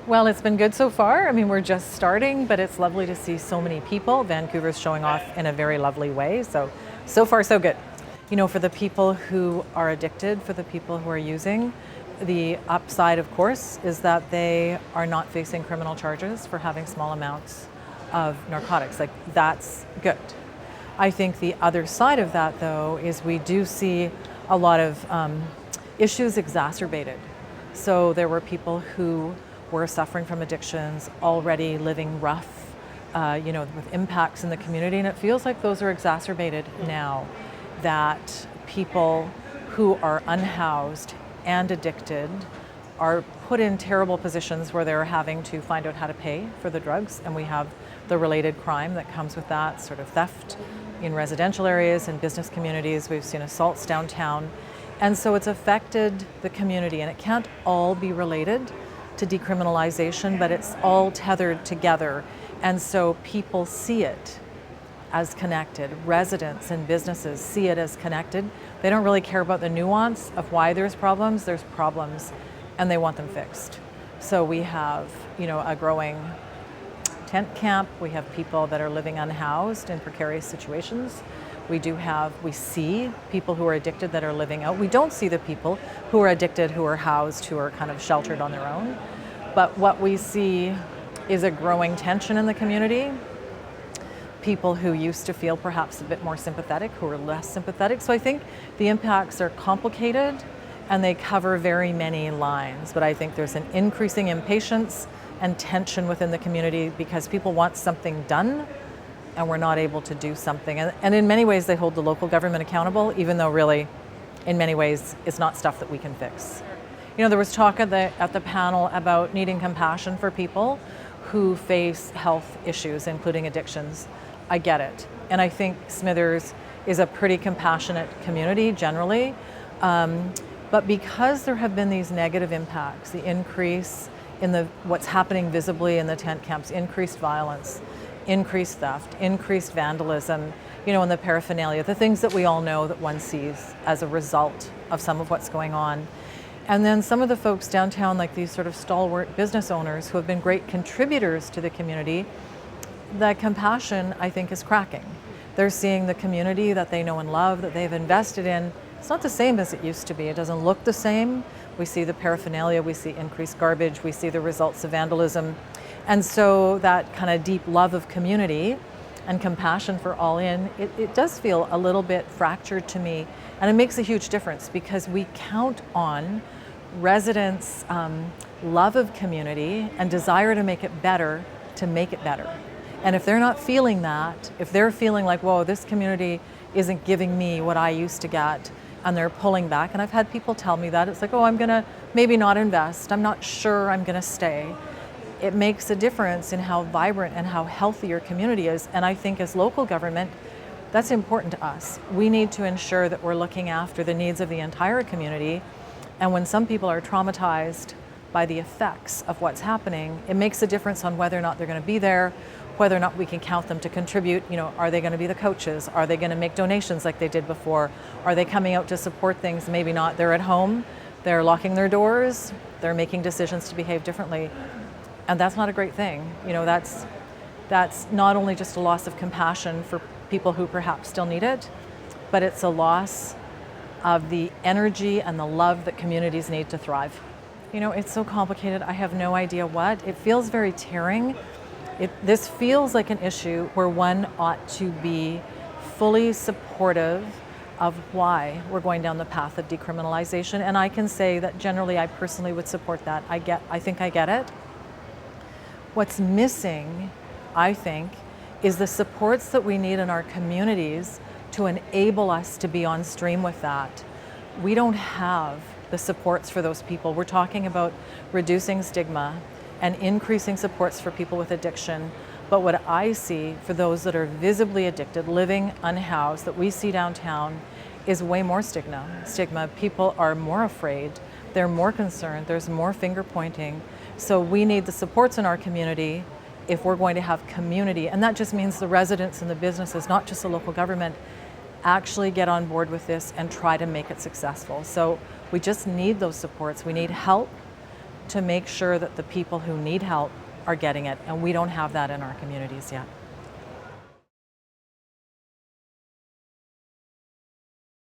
Well, it's been good so far. I mean, we're just starting, but it's lovely to see so many people. Vancouver's showing off in a very lovely way. So far, so good. You know, for the people who are addicted, for the people who are using, the upside, of course, is that they are not facing criminal charges for having small amounts of narcotics. Like, that's good. I think the other side of that, though, is we do see a lot of issues exacerbated. So there were people who were suffering from addictions, already living rough, with impacts in the community, and it feels like those are exacerbated now, that people who are unhoused and addicted are put in terrible positions where they're having to find out how to pay for the drugs, and we have the related crime that comes with that, sort of theft in residential areas and business communities. We've seen assaults downtown, and so it's affected the community, and it can't all be related to decriminalization, but it's all tethered together. And so people see it as connected. Residents and businesses see it as connected. They don't really care about the nuance of why there's problems, and they want them fixed. So we have, a growing tent camp. We have people that are living unhoused in precarious situations. We see people who are addicted that are living out. We don't see the people who are addicted, who are housed, who are kind of sheltered on their own. But what we see is a growing tension in the community. People who used to feel perhaps a bit more sympathetic, who are less sympathetic. So I think the impacts are complicated and they cover very many lines. But I think there's an increasing impatience and tension within the community because people want something done and we're not able to do something. And in many ways, they hold the local government accountable, even though really, in many ways, it's not stuff that we can fix. There was talk at the panel about needing compassion for people who face health issues, including addictions. I get it. And I think Smithers is a pretty compassionate community generally. But because there have been these negative impacts, the increase in what's happening visibly in the tent camps, increased violence, increased theft, increased vandalism, and the paraphernalia, the things that we all know that one sees as a result of some of what's going on. And then some of the folks downtown, like these sort of stalwart business owners who have been great contributors to the community, that compassion, I think, is cracking. They're seeing the community that they know and love, that they've invested in. It's not the same as it used to be. It doesn't look the same. We see the paraphernalia, we see increased garbage, we see the results of vandalism. And so that kind of deep love of community and compassion for all in, it does feel a little bit fractured to me. And it makes a huge difference because we count on residents' love of community and desire to make it better. And if they're not feeling that, if they're feeling like, whoa, this community isn't giving me what I used to get, and they're pulling back, and I've had people tell me that, it's like, oh, I'm gonna maybe not invest, I'm not sure I'm gonna stay. It makes a difference in how vibrant and how healthy your community is. And I think as local government, that's important to us. We need to ensure that we're looking after the needs of the entire community. And when some people are traumatized by the effects of what's happening, it makes a difference on whether or not they're going to be there, whether or not we can count them to contribute. Are they going to be the coaches? Are they going to make donations like they did before? Are they coming out to support things? Maybe not. They're at home, they're locking their doors, they're making decisions to behave differently. And that's not a great thing. That's not only just a loss of compassion for people who perhaps still need it, but it's a loss of the energy and the love that communities need to thrive. It's so complicated. I have no idea what. It feels very tearing. This feels like an issue where one ought to be fully supportive of why we're going down the path of decriminalization. And I can say that generally I personally would support that. I think I get it. What's missing, I think, is the supports that we need in our communities to enable us to be on stream with that. We don't have the supports for those people. We're talking about reducing stigma and increasing supports for people with addiction. But what I see for those that are visibly addicted, living unhoused, that we see downtown, is way more stigma. People are more afraid. They're more concerned. There's more finger pointing. So we need the supports in our community if we're going to have community. And that just means the residents and the businesses, not just the local government, actually get on board with this and try to make it successful. So we just need those supports. We need help to make sure that the people who need help are getting it, and we don't have that in our communities yet.